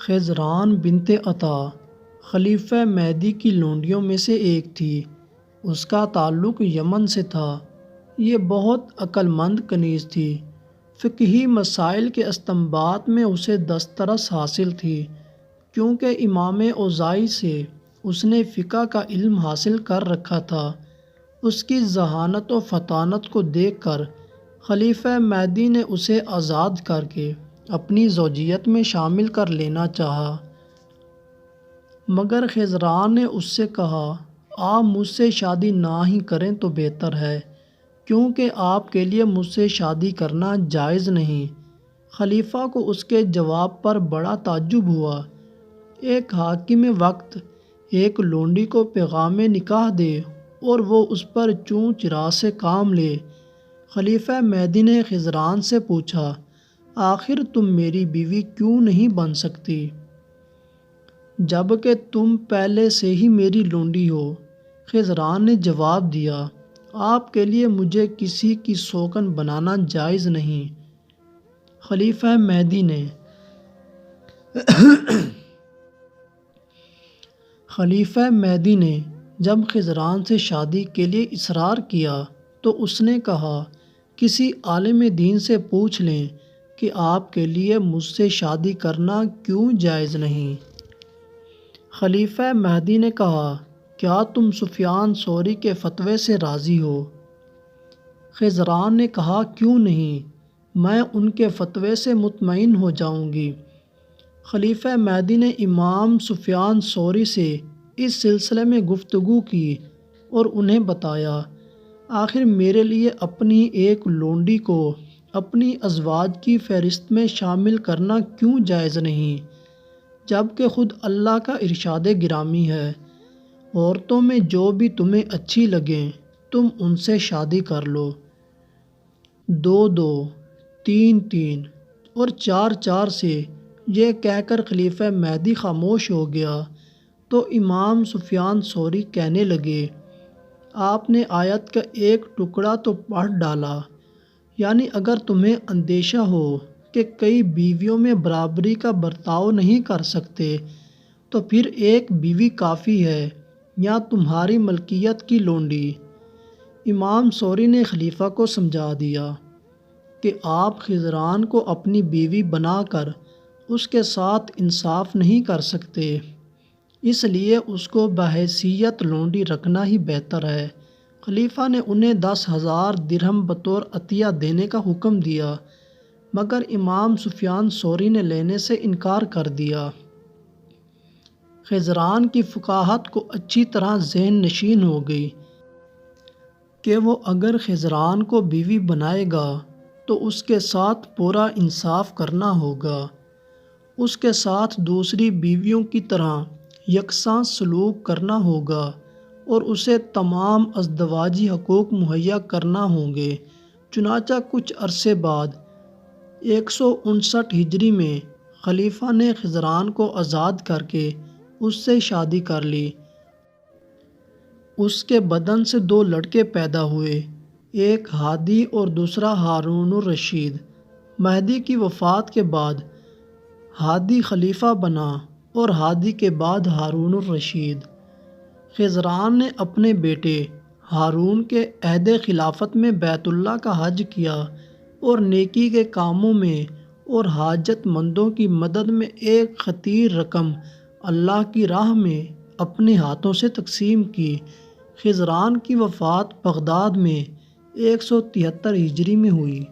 خضران بنت عطا خلیفہ مہدی کی لونڈیوں میں سے ایک تھی۔ اس کا تعلق یمن سے تھا۔ یہ بہت عقل مند کنیز تھی۔ فقہی مسائل کے استنباط میں اسے دسترس حاصل تھی، کیونکہ امام اوزاعی سے اس نے فقہ کا علم حاصل کر رکھا تھا۔ اس کی ذہانت و فطانت کو دیکھ کر خلیفہ مہدی نے اسے آزاد کر کے اپنی زوجیت میں شامل کر لینا چاہا، مگر خضران نے اس سے کہا، آپ مجھ سے شادی نہ ہی کریں تو بہتر ہے، کیونکہ آپ کے لیے مجھ سے شادی کرنا جائز نہیں۔ خلیفہ کو اس کے جواب پر بڑا تعجب ہوا۔ ایک حاکم وقت ایک لونڈی کو پیغام نکاح دے اور وہ اس پر چوں چرا سے کام لے۔ خلیفہ مہدی نے خضران سے پوچھا، آخر تم میری بیوی کیوں نہیں بن سکتی، جبکہ تم پہلے سے ہی میری لونڈی ہو؟ خضران نے جواب دیا، آپ کے لیے مجھے کسی کی سوکن بنانا جائز نہیں۔ خلیفہ مہدی نے جب خضران سے شادی کے لیے اصرار کیا تو اس نے کہا، کسی عالم دین سے پوچھ لیں کہ آپ کے لیے مجھ سے شادی کرنا کیوں جائز نہیں۔ خلیفہ مہدی نے کہا، کیا تم سفیان ثوری کے فتوے سے راضی ہو؟ خضران نے کہا، کیوں نہیں، میں ان کے فتوے سے مطمئن ہو جاؤں گی۔ خلیفہ مہدی نے امام سفیان ثوری سے اس سلسلے میں گفتگو کی اور انہیں بتایا، آخر میرے لیے اپنی ایک لونڈی کو اپنی ازواج کی فہرست میں شامل کرنا کیوں جائز نہیں، جبکہ خود اللہ کا ارشاد گرامی ہے، عورتوں میں جو بھی تمہیں اچھی لگیں تم ان سے شادی کر لو، 2 3 اور 4 سے۔ یہ کہہ کر خلیفہ مہدی خاموش ہو گیا تو امام سفیان ثوری کہنے لگے، آپ نے آیت کا ایک ٹکڑا تو پڑھ ڈالا، یعنی اگر تمہیں اندیشہ ہو کہ کئی بیویوں میں برابری کا برتاؤ نہیں کر سکتے تو پھر ایک بیوی کافی ہے یا تمہاری ملکیت کی لونڈی۔ امام ثوری نے خلیفہ کو سمجھا دیا کہ آپ خضران کو اپنی بیوی بنا کر اس کے ساتھ انصاف نہیں کر سکتے، اس لیے اس کو بحیثیت لونڈی رکھنا ہی بہتر ہے۔ خلیفہ نے انہیں 10,000 درہم بطور عطیہ دینے کا حکم دیا، مگر امام سفیان ثوری نے لینے سے انکار کر دیا۔ خضران کی فقاہت کو اچھی طرح ذہن نشین ہو گئی کہ وہ اگر خضران کو بیوی بنائے گا تو اس کے ساتھ پورا انصاف کرنا ہوگا، اس کے ساتھ دوسری بیویوں کی طرح یکساں سلوک کرنا ہوگا اور اسے تمام ازدواجی حقوق مہیا کرنا ہوں گے۔ چنانچہ کچھ عرصے بعد 159 ہجری میں خلیفہ نے خضران کو آزاد کر کے اس سے شادی کر لی۔ اس کے بدن سے 2 لڑکے پیدا ہوئے، ایک ہادی اور دوسرا ہارون الرشید۔ مہدی کی وفات کے بعد ہادی خلیفہ بنا اور ہادی کے بعد ہارون الرشید۔ خضران نے اپنے بیٹے ہارون کے عہد خلافت میں بیت اللہ کا حج کیا اور نیکی کے کاموں میں اور حاجت مندوں کی مدد میں ایک خطیر رقم اللہ کی راہ میں اپنے ہاتھوں سے تقسیم کی۔ خضران کی وفات بغداد میں 173 ہجری میں ہوئی۔